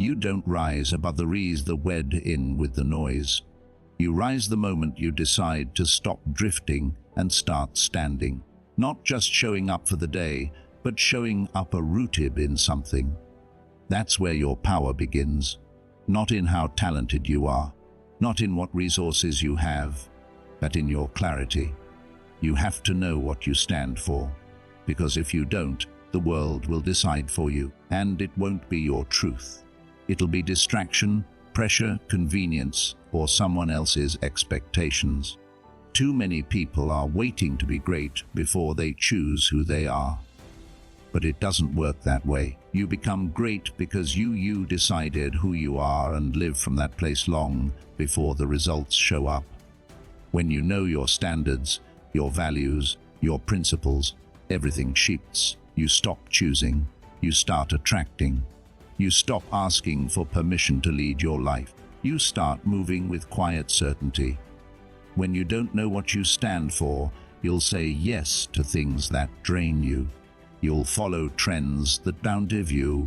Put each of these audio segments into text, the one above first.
You don't rise above the reeds that wed in with the noise. You rise the moment you decide to stop drifting and start standing. Not just showing up for the day, but showing up rooted in something. That's where your power begins. Not in how talented you are, not in what resources you have, but in your clarity. You have to know what you stand for, because if you don't, the world will decide for you, and it won't be your truth. It'll be distraction, pressure, convenience, or someone else's expectations. Too many people are waiting to be great before they choose who they are. But it doesn't work that way. You become great because you decided who you are and live from that place long before the results show up. When you know your standards, your values, your principles, everything shifts. You stop choosing. You start attracting. You stop asking for permission to lead your life. You start moving with quiet certainty. When you don't know what you stand for, you'll say yes to things that drain you. You'll follow trends that outlive you.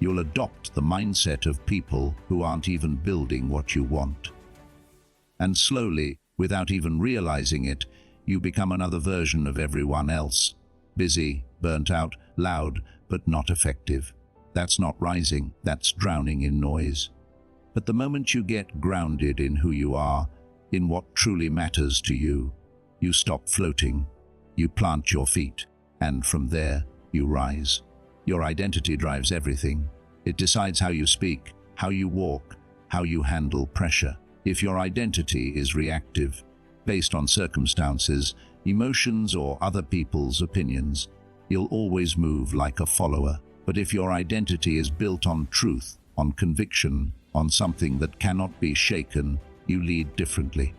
You'll adopt the mindset of people who aren't even building what you want. And slowly, without even realizing it, you become another version of everyone else. Busy, burnt out, loud, but not effective. That's not rising, that's drowning in noise. But the moment you get grounded in who you are, in what truly matters to you, you stop floating. You plant your feet, and from there, you rise. Your identity drives everything. It decides how you speak, how you walk, how you handle pressure. If your identity is reactive, based on circumstances, emotions, or other people's opinions, you'll always move like a follower. But if your identity is built on truth, on conviction, on something that cannot be shaken, you lead differently.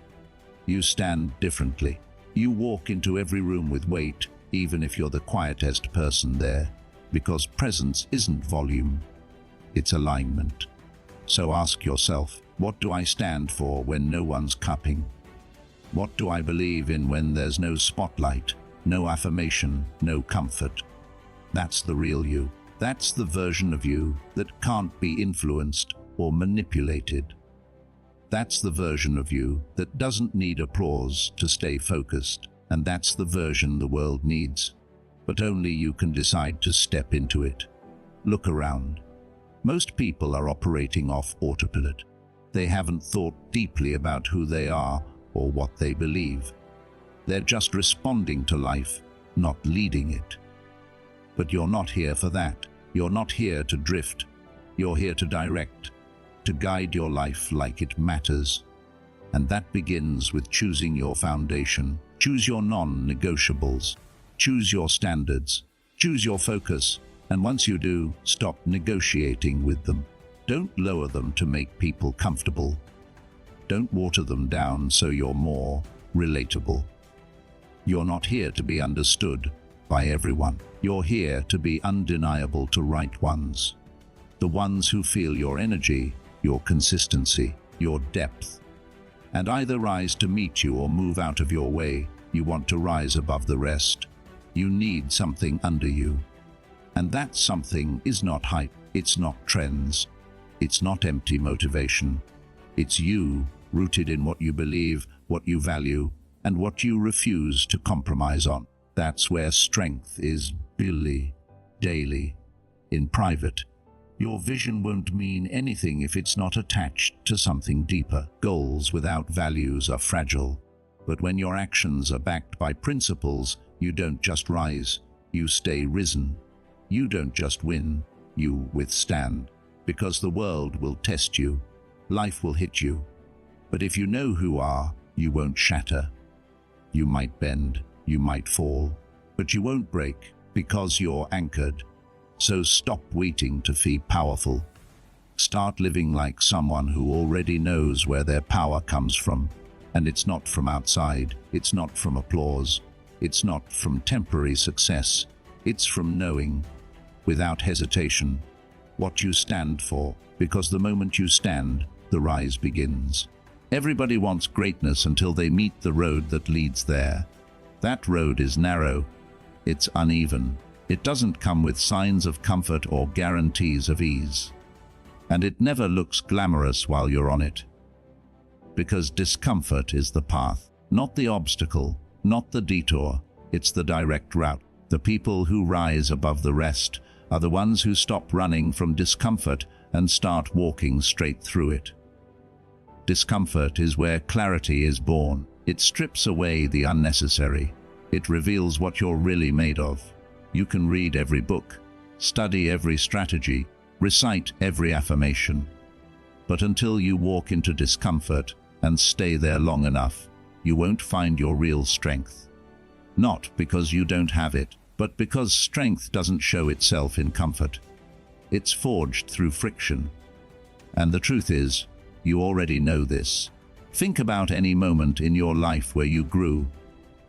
You stand differently. You walk into every room with weight, even if you're the quietest person there, because presence isn't volume, it's alignment. So ask yourself, what do I stand for when no one's cupping? What do I believe in when there's no spotlight, no affirmation, no comfort? That's the real you. That's the version of you that can't be influenced or manipulated. That's the version of you that doesn't need applause to stay focused. And that's the version the world needs. But only you can decide to step into it. Look around. Most people are operating off autopilot. They haven't thought deeply about who they are or what they believe. They're just responding to life, not leading it. But you're not here for that. You're not here to drift. You're here to direct, to guide your life like it matters. And that begins with choosing your foundation. Choose your non-negotiables. Choose your standards. Choose your focus. And once you do, stop negotiating with them. Don't lower them to make people comfortable. Don't water them down so you're more relatable. You're not here to be understood by everyone. You're here to be undeniable to right ones. The ones who feel your energy, your consistency, your depth. And either rise to meet you or move out of your way. You want to rise above the rest. You need something under you. And that something is not hype. It's not trends. It's not empty motivation. It's you, rooted in what you believe, what you value, and what you refuse to compromise on. That's where strength is built daily, in private. Your vision won't mean anything if it's not attached to something deeper. Goals without values are fragile, but when your actions are backed by principles, you don't just rise, you stay risen. You don't just win, you withstand. Because the world will test you, life will hit you. But if you know who you are, you won't shatter. You might bend, you might fall, but you won't break because you're anchored. So stop waiting to feel powerful. Start living like someone who already knows where their power comes from. And it's not from outside, it's not from applause, it's not from temporary success. It's from knowing, without hesitation, what you stand for, because the moment you stand, the rise begins. Everybody wants greatness until they meet the road that leads there. That road is narrow, it's uneven. It doesn't come with signs of comfort or guarantees of ease. and it never looks glamorous while you're on it. Because discomfort is the path, not the obstacle, not the detour, it's the direct route. The people who rise above the rest are the ones who stop running from discomfort and start walking straight through it. Discomfort is where clarity is born. It strips away the unnecessary. It reveals what you're really made of. You can read every book, study every strategy, recite every affirmation. But until you walk into discomfort and stay there long enough, you won't find your real strength. Not because you don't have it, but because strength doesn't show itself in comfort. It's forged through friction. And the truth is, you already know this. Think about any moment in your life where you grew,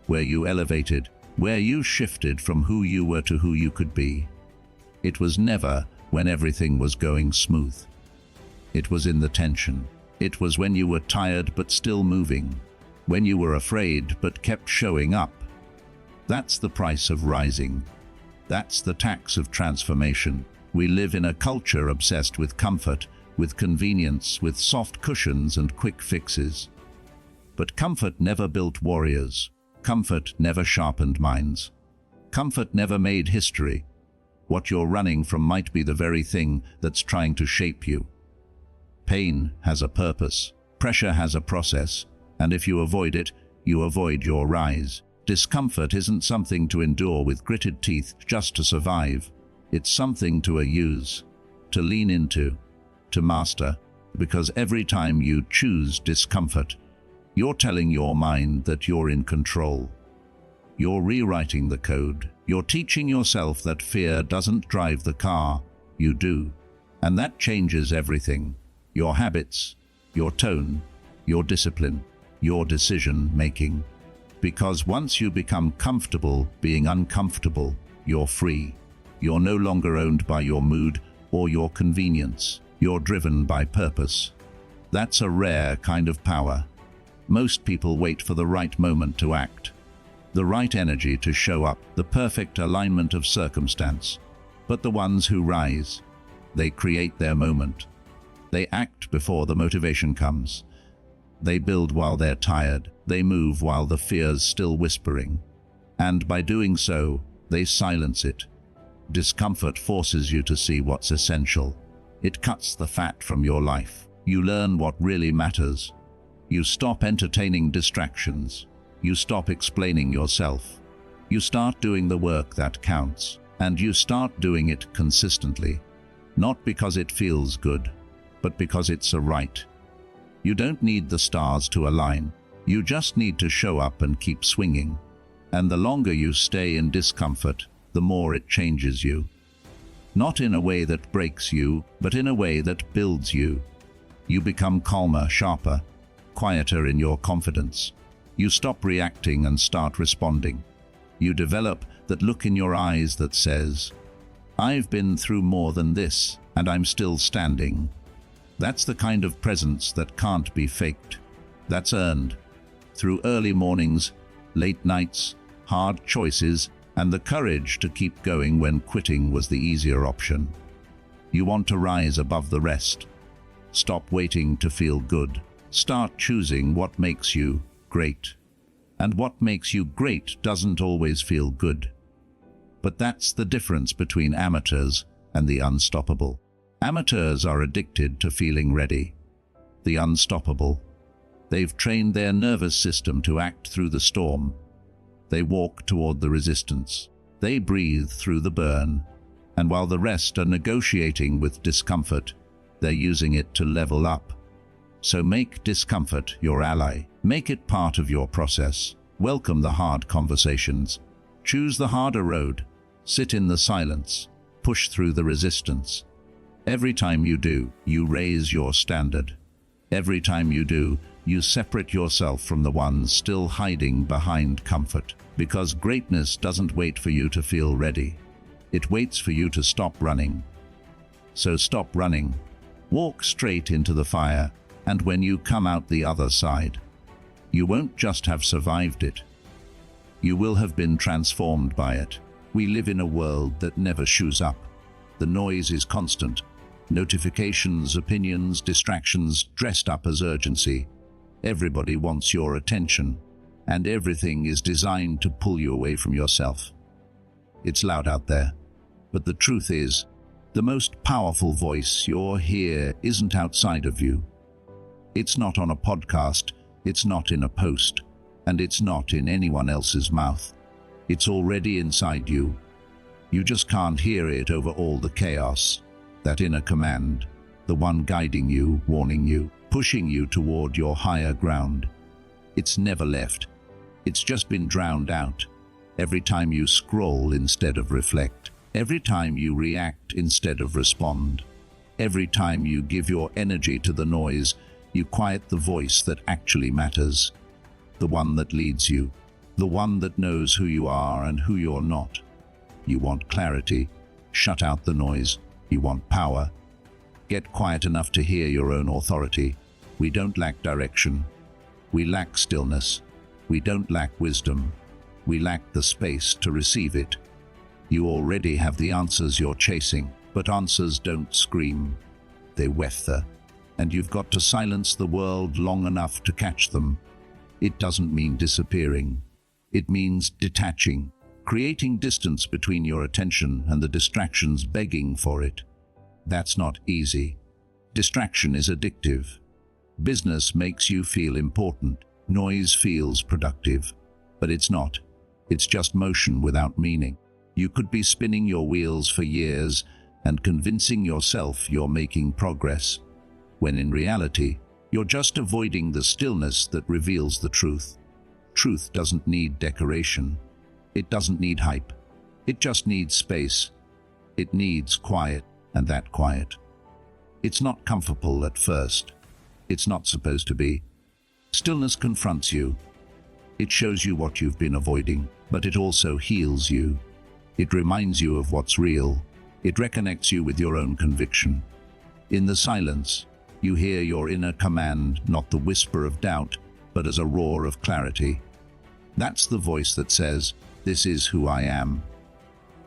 where you elevated, where you shifted from who you were to who you could be. It was never when everything was going smooth. It was in the tension. It was when you were tired but still moving, when you were afraid but kept showing up. That's the price of rising. That's the tax of transformation. We live in a culture obsessed with comfort, with convenience, with soft cushions and quick fixes. But comfort never built warriors. Comfort never sharpened minds. Comfort never made history. What you're running from might be the very thing that's trying to shape you. Pain has a purpose. Pressure has a process. And if you avoid it, you avoid your rise. Discomfort isn't something to endure with gritted teeth just to survive. It's something to use, to lean into, to master, because every time you choose discomfort, you're telling your mind that you're in control. You're rewriting the code. You're teaching yourself that fear doesn't drive the car, you do. And that changes everything. Your habits, your tone, your discipline, your decision-making. Because once you become comfortable being uncomfortable, you're free. You're no longer owned by your mood or your convenience. You're driven by purpose. That's a rare kind of power. Most people wait for the right moment to act, the right energy to show up, the perfect alignment of circumstance. But the ones who rise, they create their moment. They act before the motivation comes. They build while they're tired. They move while the fear's still whispering. And by doing so, they silence it. Discomfort forces you to see what's essential. It cuts the fat from your life. You learn what really matters. You stop entertaining distractions. You stop explaining yourself. You start doing the work that counts. And you start doing it consistently. Not because it feels good, but because it's a right. You don't need the stars to align. You just need to show up and keep swinging. And the longer you stay in discomfort, the more it changes you. Not in a way that breaks you, but in a way that builds you. You become calmer, sharper, quieter in your confidence. You stop reacting and start responding. You develop that look in your eyes that says, "I've been through more than this, and I'm still standing." That's the kind of presence that can't be faked. That's earned through early mornings, late nights, hard choices, and the courage to keep going when quitting was the easier option. You want to rise above the rest. Stop waiting to feel good. Start choosing what makes you great. And what makes you great doesn't always feel good. But that's the difference between amateurs and the unstoppable. Amateurs are addicted to feeling ready. The unstoppable, they've trained their nervous system to act through the storm. They walk toward the resistance. They breathe through the burn. And while the rest are negotiating with discomfort, they're using it to level up. So make discomfort your ally. Make it part of your process. Welcome the hard conversations. Choose the harder road. Sit in the silence. Push through the resistance. Every time you do, you raise your standard. Every time you do, you separate yourself from the ones still hiding behind comfort. Because greatness doesn't wait for you to feel ready. It waits for you to stop running. So stop running. Walk straight into the fire, and when you come out the other side, you won't just have survived it. You will have been transformed by it. We live in a world that never shows up. The noise is constant. Notifications, opinions, distractions dressed up as urgency. Everybody wants your attention, and everything is designed to pull you away from yourself. It's loud out there, but the truth is, the most powerful voice you'll hear isn't outside of you. It's not on a podcast, it's not in a post, and it's not in anyone else's mouth. It's already inside you. You just can't hear it over all the chaos. That inner command, the one guiding you, warning you, pushing you toward your higher ground. It's never left. It's just been drowned out. Every time you scroll instead of reflect. Every time you react instead of respond. Every time you give your energy to the noise, you quiet the voice that actually matters. The one that leads you. The one that knows who you are and who you're not. You want clarity. Shut out the noise. You want power. Get quiet enough to hear your own authority. We don't lack direction. We lack stillness. We don't lack wisdom. We lack the space to receive it. You already have the answers you're chasing, but answers don't scream. They whether, and you've got to silence the world long enough to catch them. It doesn't mean disappearing. It means detaching, creating distance between your attention and the distractions begging for it. That's not easy. Distraction is addictive. Business makes you feel important. Noise feels productive. But it's not. It's just motion without meaning. You could be spinning your wheels for years and convincing yourself you're making progress, when in reality, you're just avoiding the stillness that reveals the truth. Truth doesn't need decoration. It doesn't need hype. It just needs space. It needs quiet, and that quiet. It's not comfortable at first. It's not supposed to be. Stillness confronts you. It shows you what you've been avoiding, but it also heals you. It reminds you of what's real. It reconnects you with your own conviction. In the silence, you hear your inner command, not the whisper of doubt, but as a roar of clarity. That's the voice that says, "This is who I am.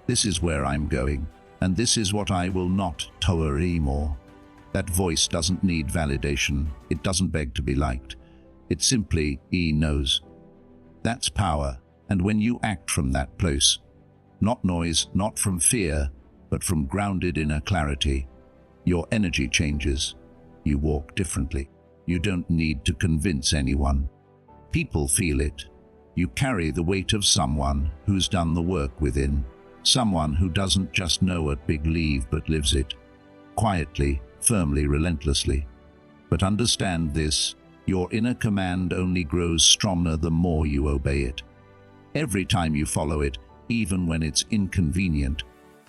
This is where I'm going, and this is what I will not tolerate anymore." That voice doesn't need validation. It doesn't beg to be liked. It simply knows. That's power, and when you act from that place, not noise, not from fear, but from grounded inner clarity, your energy changes. You walk differently. You don't need to convince anyone. People feel it. You carry the weight of someone who's done the work within. Someone who doesn't just know at big leave but lives it. Quietly, firmly, relentlessly. But understand this, your inner command only grows stronger the more you obey it. Every time you follow it, even when it's inconvenient,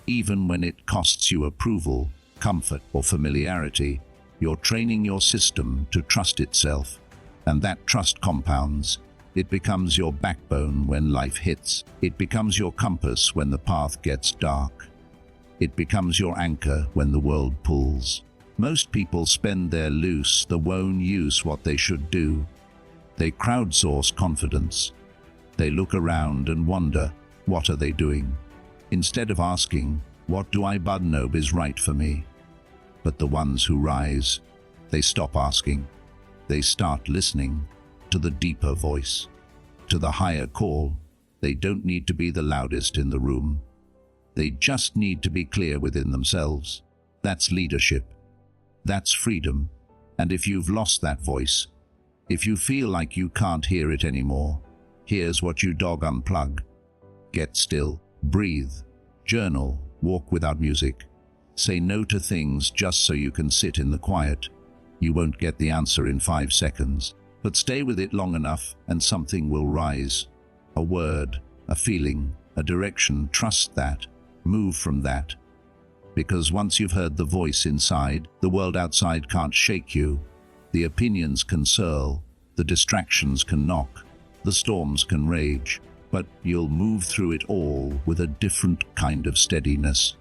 even when it costs you approval, comfort, or familiarity, you're training your system to trust itself. And that trust compounds. It becomes your backbone when life hits. It becomes your compass when the path gets dark. It becomes your anchor when the world pulls. Most people spend their loose, they won't use what they should do. They crowdsource confidence. They look around and wonder, what are they doing? Instead of asking, what do I know is right for me? But the ones who rise, they stop asking. They start listening to the deeper voice, to the higher call. They don't need to be the loudest in the room. They just need to be clear within themselves. That's leadership. That's freedom. And if you've lost that voice, if you feel like you can't hear it anymore, here's what you unplug. Get still, breathe, journal, walk without music. Say no to things just so you can sit in the quiet. You won't get the answer in 5 seconds, but stay with it long enough and something will rise. A word, a feeling, a direction. Trust that. Move from that. Because once you've heard the voice inside, the world outside can't shake you. The opinions can swirl, the distractions can knock, the storms can rage, but you'll move through it all with a different kind of steadiness,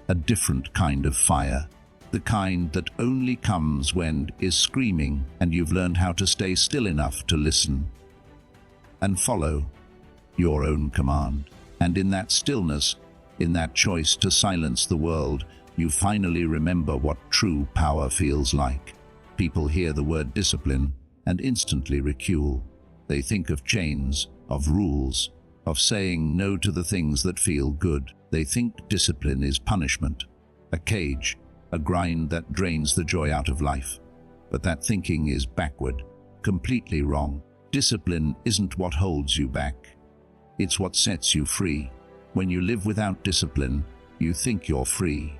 a different kind of fire, the kind that only comes when is screaming and you've learned how to stay still enough to listen and follow your own command. And in that stillness, in that choice to silence the world, You finally remember what true power feels like. People hear the word discipline and instantly recoil. They think of chains, of rules, of saying no to the things that feel good. They think discipline is punishment, a cage, a grind that drains the joy out of life. But that thinking is backward, completely wrong. Discipline isn't what holds you back. It's what sets you free. When you live without discipline, you think you're free.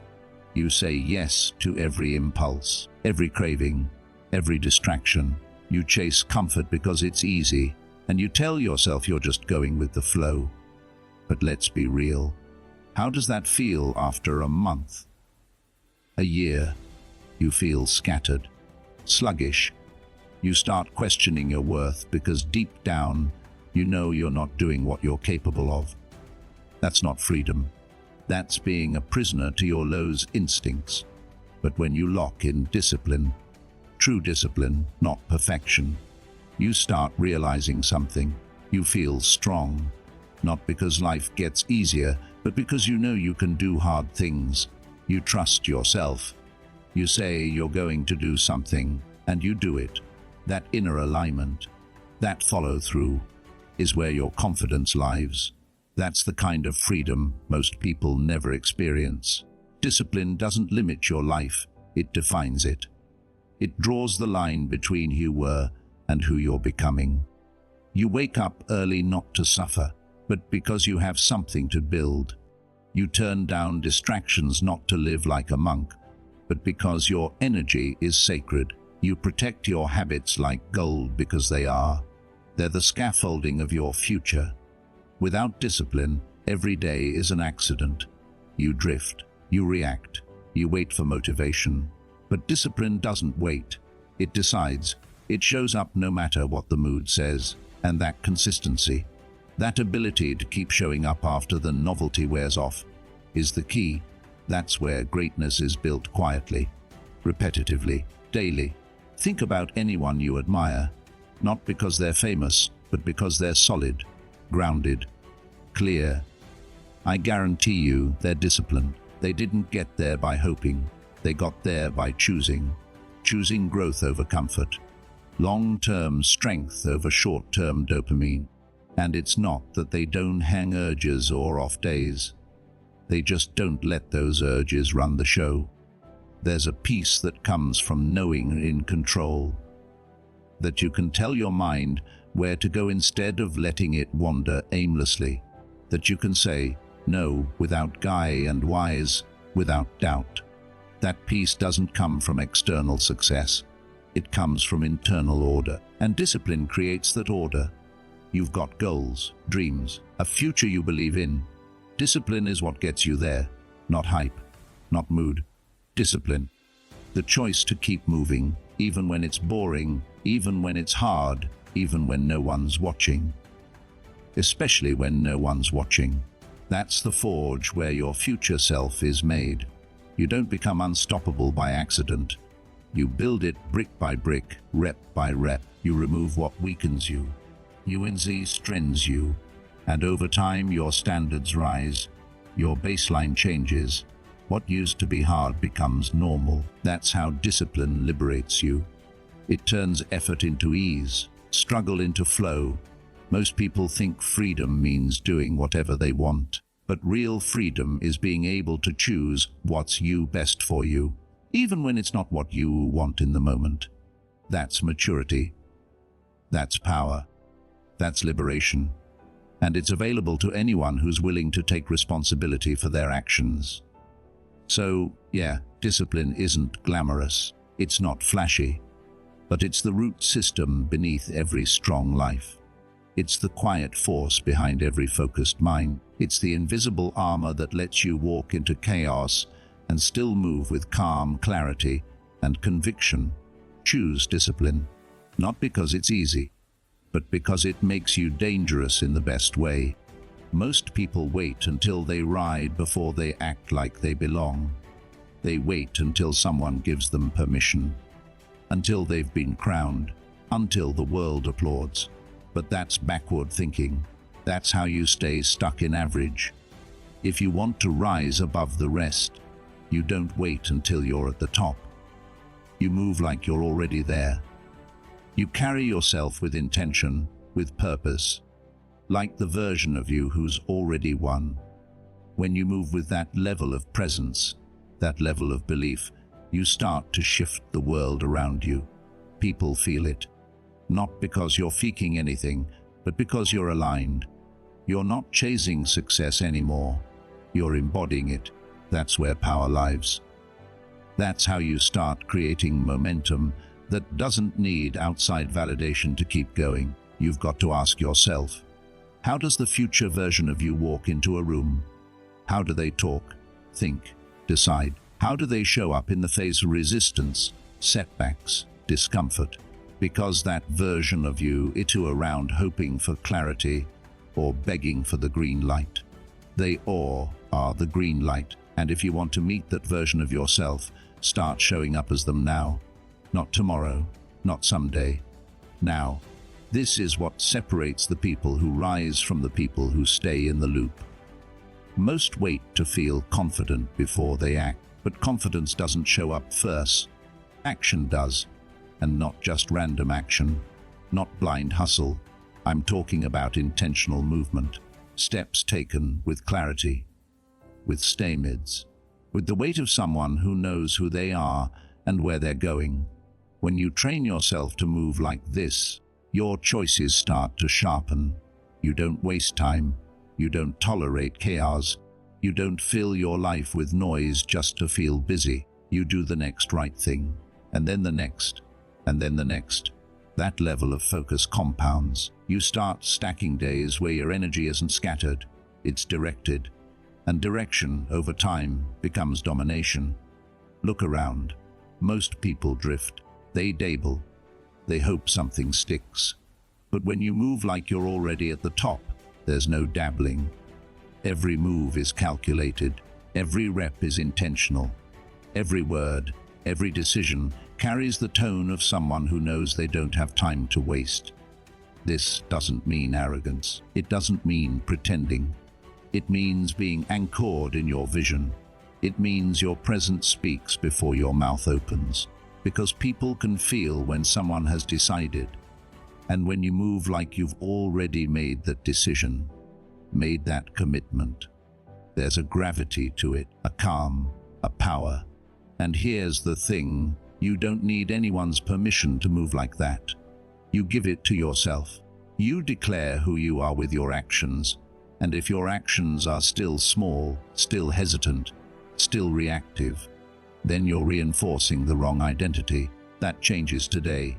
You say yes to every impulse, every craving, every distraction. You chase comfort because it's easy, and you tell yourself you're just going with the flow. But let's be real. How does that feel after a month? A year? You feel scattered, sluggish. You start questioning your worth because deep down, you know you're not doing what you're capable of. That's not freedom. That's being a prisoner to your low's instincts. But when you lock in discipline, true discipline, not perfection, you start realizing something. You feel strong, not because life gets easier, but because you know you can do hard things. You trust yourself. You say you're going to do something, and you do it. That inner alignment, that follow-through, is where your confidence lies. That's the kind of freedom most people never experience. Discipline doesn't limit your life, it defines it. It draws the line between who you were and who you're becoming. You wake up early not to suffer, but because you have something to build. You turn down distractions not to live like a monk, but because your energy is sacred. You protect your habits like gold because they are. They're the scaffolding of your future. Without discipline, every day is an accident. You drift, you react, you wait for motivation. But discipline doesn't wait. It decides. It shows up no matter what the mood says. And that consistency, that ability to keep showing up after the novelty wears off, is the key. That's where greatness is built quietly, repetitively, daily. Think about anyone you admire, not because they're famous, but because they're solid, grounded, clear. I guarantee you they're disciplined. They didn't get there by hoping. They got there by choosing growth over comfort, long-term strength over short-term dopamine. And it's not that they don't hang urges or off days. They just don't let those urges run the show. There's a peace that comes from knowing in control, that you can tell your mind where to go instead of letting it wander aimlessly, that you can say no without guy and whys, without doubt. That peace doesn't come from external success. It comes from internal order, and discipline creates that order. You've got goals, dreams, a future you believe in. Discipline is what gets you there, not hype, not mood. Discipline. The choice to keep moving, even when it's boring, even when it's hard, even when no one's watching. Especially when no one's watching. That's the forge where your future self is made. You don't become unstoppable by accident. You build it brick by brick, rep by rep. You remove what weakens you. UNZ strengthens you. And over time your standards rise. Your baseline changes. What used to be hard becomes normal. That's how discipline liberates you. It turns effort into ease, struggle into flow. Most people think freedom means doing whatever they want. But real freedom is being able to choose what's best for you, even when it's not what you want in the moment. That's maturity. That's power. That's liberation. And it's available to anyone who's willing to take responsibility for their actions. So, yeah, discipline isn't glamorous. It's not flashy. But it's the root system beneath every strong life. It's the quiet force behind every focused mind. It's the invisible armor that lets you walk into chaos and still move with calm, clarity, and conviction. Choose discipline, not because it's easy, but because it makes you dangerous in the best way. Most people wait until they ride before they act like they belong. They wait until someone gives them permission, until they've been crowned, until the world applauds. But that's backward thinking. That's how you stay stuck in average. If you want to rise above the rest, You don't wait until you're at the top. You move like you're already there. You carry yourself with intention, with purpose, like the version of you who's already won. When you move with that level of presence, that level of belief, you start to shift the world around you. People feel it, not because you're faking anything, but because you're aligned. You're not chasing success anymore. You're embodying it. That's where power lives. That's how you start creating momentum that doesn't need outside validation to keep going. You've got to ask yourself, how does the future version of you walk into a room? How do they talk, think, decide? How do they show up in the face of resistance, setbacks, discomfort? Because that version of you isn't around hoping for clarity or begging for the green light. They all are the green light, and if you want to meet that version of yourself, start showing up as them now. Not tomorrow, not someday. Now. This is what separates the people who rise from the people who stay in the loop. Most wait to feel confident before they act, but confidence doesn't show up first. Action does, and not just random action, not blind hustle. I'm talking about intentional movement, steps taken with clarity, with stamids, with the weight of someone who knows who they are and where they're going. When you train yourself to move like this, your choices start to sharpen. You don't waste time. You don't tolerate chaos. You don't fill your life with noise just to feel busy. You do the next right thing, and then the next, and then the next. That level of focus compounds. You start stacking days where your energy isn't scattered, it's directed. And direction, over time, becomes domination. Look around. Most people drift. They dabble. They hope something sticks. But when you move like you're already at the top, there's no dabbling. Every move is calculated. Every rep is intentional. Every word, every decision carries the tone of someone who knows they don't have time to waste. This doesn't mean arrogance. It doesn't mean pretending. It means being anchored in your vision. It means your presence speaks before your mouth opens. Because people can feel when someone has decided. And when you move like you've already made that decision, made that commitment, there's a gravity to it, a calm, a power. And here's the thing, you don't need anyone's permission to move like that. You give it to yourself. You declare who you are with your actions. And if your actions are still small, still hesitant, still reactive, then you're reinforcing the wrong identity. That changes today.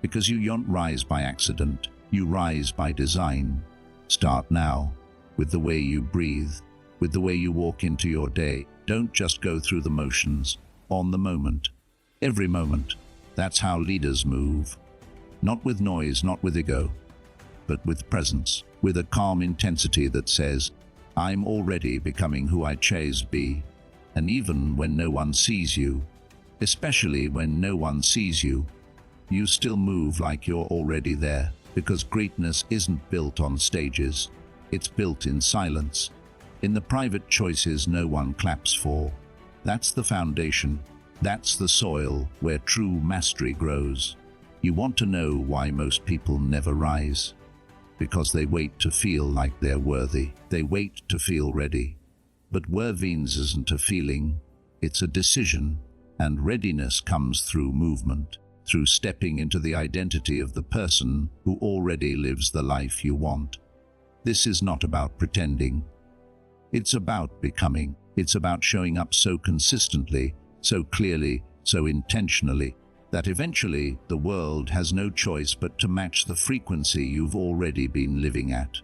Because you don't rise by accident, you rise by design. Start now, with the way you breathe, with the way you walk into your day. Don't just go through the motions, on the moment. Every moment. That's how leaders move. Not with noise, not with ego, but with presence, with a calm intensity that says, I'm already becoming who I chose to be. And even when no one sees you, especially when no one sees you, you still move like you're already there, because greatness isn't built on stages. It's built in silence, in the private choices no one claps for. That's the foundation. That's the soil where true mastery grows. You want to know why most people never rise? Because they wait to feel like they're worthy. They wait to feel ready. But worthiness isn't a feeling, it's a decision, and readiness comes through movement, through stepping into the identity of the person who already lives the life you want. This is not about pretending. It's about becoming. It's about showing up so consistently, so clearly, so intentionally, that eventually the world has no choice but to match the frequency you've already been living at.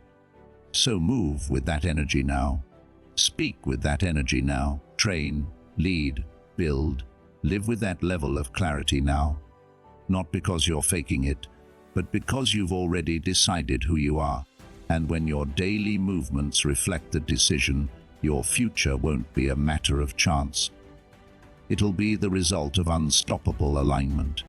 So move with that energy now. Speak with that energy now. Train, lead, build, live with that level of clarity now. Not because you're faking it, but because you've already decided who you are. And when your daily movements reflect the decision, your future won't be a matter of chance. It'll be the result of unstoppable alignment.